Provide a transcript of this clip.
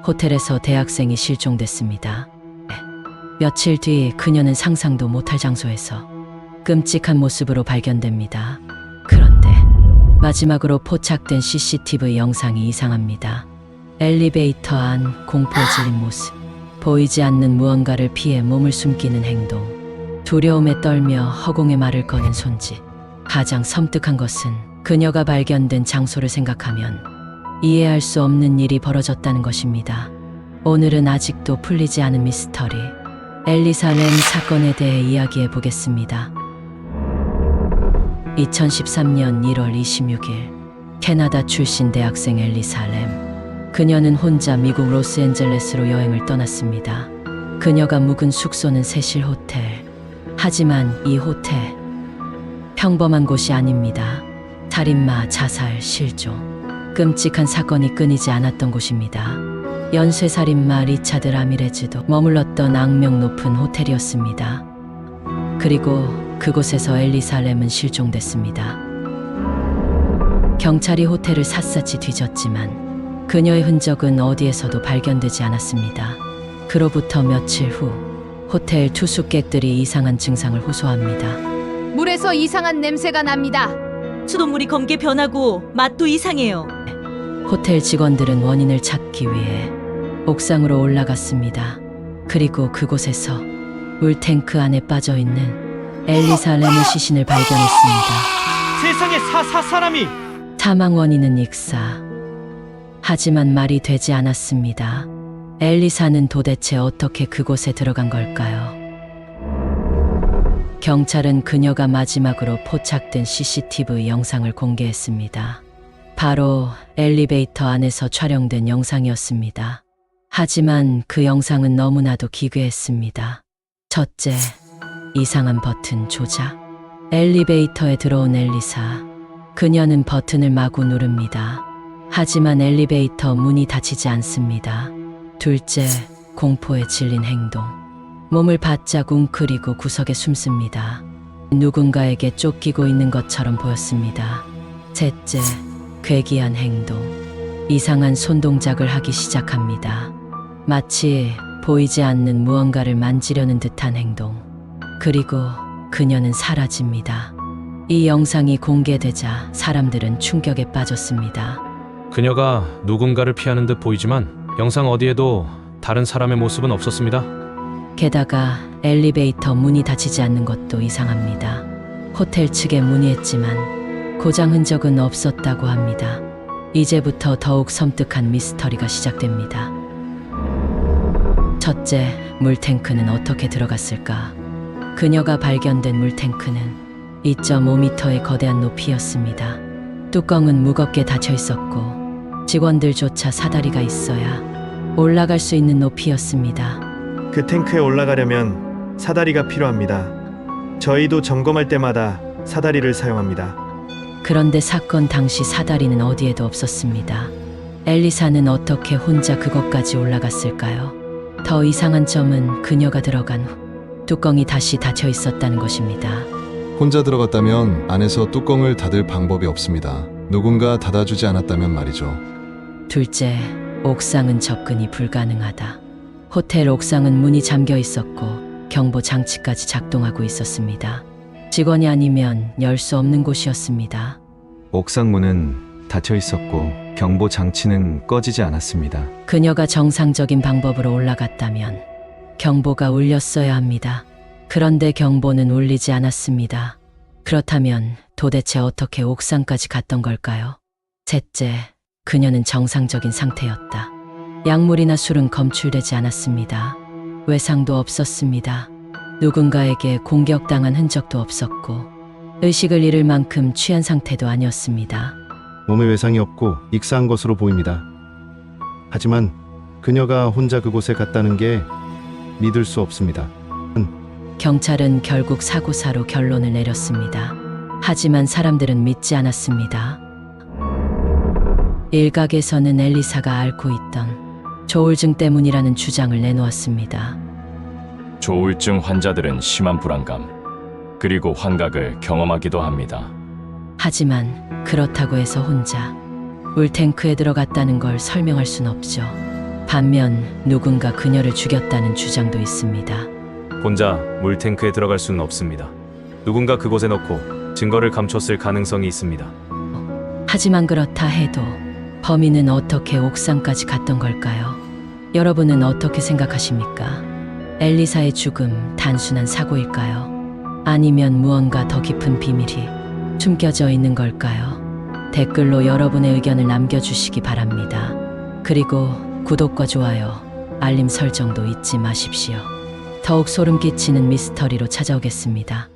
호텔에서 대학생이 실종됐습니다. 며칠 뒤 그녀는 상상도 못할 장소에서 끔찍한 모습으로 발견됩니다. 그런데 마지막으로 포착된 CCTV 영상이 이상합니다. 엘리베이터 안 공포에 질린 모습, 보이지 않는 무언가를 피해 몸을 숨기는 행동, 두려움에 떨며 허공에 말을 거는 손짓. 가장 섬뜩한 것은 그녀가 발견된 장소를 생각하면 이해할 수 없는 일이 벌어졌다는 것입니다. 오늘은 아직도 풀리지 않은 미스터리, 엘리사 램 사건에 대해 이야기해 보겠습니다. 2013년 1월 26일, 캐나다 출신 대학생 엘리사 램. 그녀는 혼자 미국 로스앤젤레스로 여행을 떠났습니다. 그녀가 묵은 숙소는 세실 호텔. 하지만 이 호텔, 평범한 곳이 아닙니다. 살인마, 자살, 실종, 끔찍한 사건이 끊이지 않았던 곳입니다. 연쇄살인마 리차드 라미레즈도 머물렀던 악명 높은 호텔이었습니다. 그리고 그곳에서 엘리사 램은 실종됐습니다. 경찰이 호텔을 샅샅이 뒤졌지만 그녀의 흔적은 어디에서도 발견되지 않았습니다. 그로부터 며칠 후, 호텔 투숙객들이 이상한 증상을 호소합니다. 물에서 이상한 냄새가 납니다. 수돗물이 검게 변하고 맛도 이상해요. 호텔 직원들은 원인을 찾기 위해 옥상으로 올라갔습니다. 그리고 그곳에서 물탱크 안에 빠져있는 엘리사 램의 시신을 발견했습니다. 세상에 사람이! 사망 원인은 익사. 하지만 말이 되지 않았습니다. 엘리사는 도대체 어떻게 그곳에 들어간 걸까요? 경찰은 그녀가 마지막으로 포착된 CCTV 영상을 공개했습니다. 바로 엘리베이터 안에서 촬영된 영상이었습니다. 하지만 그 영상은 너무나도 기괴했습니다. 첫째, 이상한 버튼 조작. 엘리베이터에 들어온 엘리사. 그녀는 버튼을 마구 누릅니다. 하지만 엘리베이터 문이 닫히지 않습니다. 둘째, 공포에 질린 행동. 몸을 바짝 웅크리고 구석에 숨습니다. 누군가에게 쫓기고 있는 것처럼 보였습니다. 셋째, 괴기한 행동. 이상한 손동작을 하기 시작합니다. 마치 보이지 않는 무언가를 만지려는 듯한 행동. 그리고 그녀는 사라집니다. 이 영상이 공개되자 사람들은 충격에 빠졌습니다. 그녀가 누군가를 피하는 듯 보이지만 영상 어디에도 다른 사람의 모습은 없었습니다. 게다가 엘리베이터 문이 닫히지 않는 것도 이상합니다. 호텔 측에 문의했지만 고장 흔적은 없었다고 합니다. 이제부터 더욱 섬뜩한 미스터리가 시작됩니다. 첫째, 물탱크는 어떻게 들어갔을까? 그녀가 발견된 물탱크는 2.5m의 거대한 높이였습니다. 뚜껑은 무겁게 닫혀 있었고 직원들조차 사다리가 있어야 올라갈 수 있는 높이였습니다. 그 탱크에 올라가려면 사다리가 필요합니다. 저희도 점검할 때마다 사다리를 사용합니다. 그런데 사건 당시 사다리는 어디에도 없었습니다. 엘리사는 어떻게 혼자 그것까지 올라갔을까요? 더 이상한 점은 그녀가 들어간 후 뚜껑이 다시 닫혀 있었다는 것입니다. 혼자 들어갔다면 안에서 뚜껑을 닫을 방법이 없습니다. 누군가 닫아주지 않았다면 말이죠. 둘째, 옥상은 접근이 불가능하다. 호텔 옥상은 문이 잠겨 있었고 경보 장치까지 작동하고 있었습니다. 직원이 아니면 열 수 없는 곳이었습니다. 옥상 문은 닫혀 있었고 경보 장치는 꺼지지 않았습니다. 그녀가 정상적인 방법으로 올라갔다면 경보가 울렸어야 합니다. 그런데 경보는 울리지 않았습니다. 그렇다면 도대체 어떻게 옥상까지 갔던 걸까요? 셋째, 그녀는 정상적인 상태였다. 약물이나 술은 검출되지 않았습니다. 외상도 없었습니다. 누군가에게 공격당한 흔적도 없었고 의식을 잃을 만큼 취한 상태도 아니었습니다. 몸에 외상이 없고 익사한 것으로 보입니다. 하지만 그녀가 혼자 그곳에 갔다는 게 믿을 수 없습니다. 경찰은 결국 사고사로 결론을 내렸습니다. 하지만 사람들은 믿지 않았습니다. 일각에서는 엘리사가 앓고 있던 조울증 때문이라는 주장을 내놓았습니다. 조울증 환자들은 심한 불안감, 그리고 환각을 경험하기도 합니다. 하지만 그렇다고 해서 혼자 물탱크에 들어갔다는 걸 설명할 순 없죠. 반면 누군가 그녀를 죽였다는 주장도 있습니다. 혼자 물탱크에 들어갈 수는 없습니다. 누군가 그곳에 넣고 증거를 감췄을 가능성이 있습니다. 하지만 그렇다 해도 범인은 어떻게 옥상까지 갔던 걸까요? 여러분은 어떻게 생각하십니까? 엘리사의 죽음 단순한 사고일까요? 아니면 무언가 더 깊은 비밀이 숨겨져 있는 걸까요? 댓글로 여러분의 의견을 남겨주시기 바랍니다. 그리고 구독과 좋아요, 알림 설정도 잊지 마십시오. 더욱 소름 끼치는 미스터리로 찾아오겠습니다.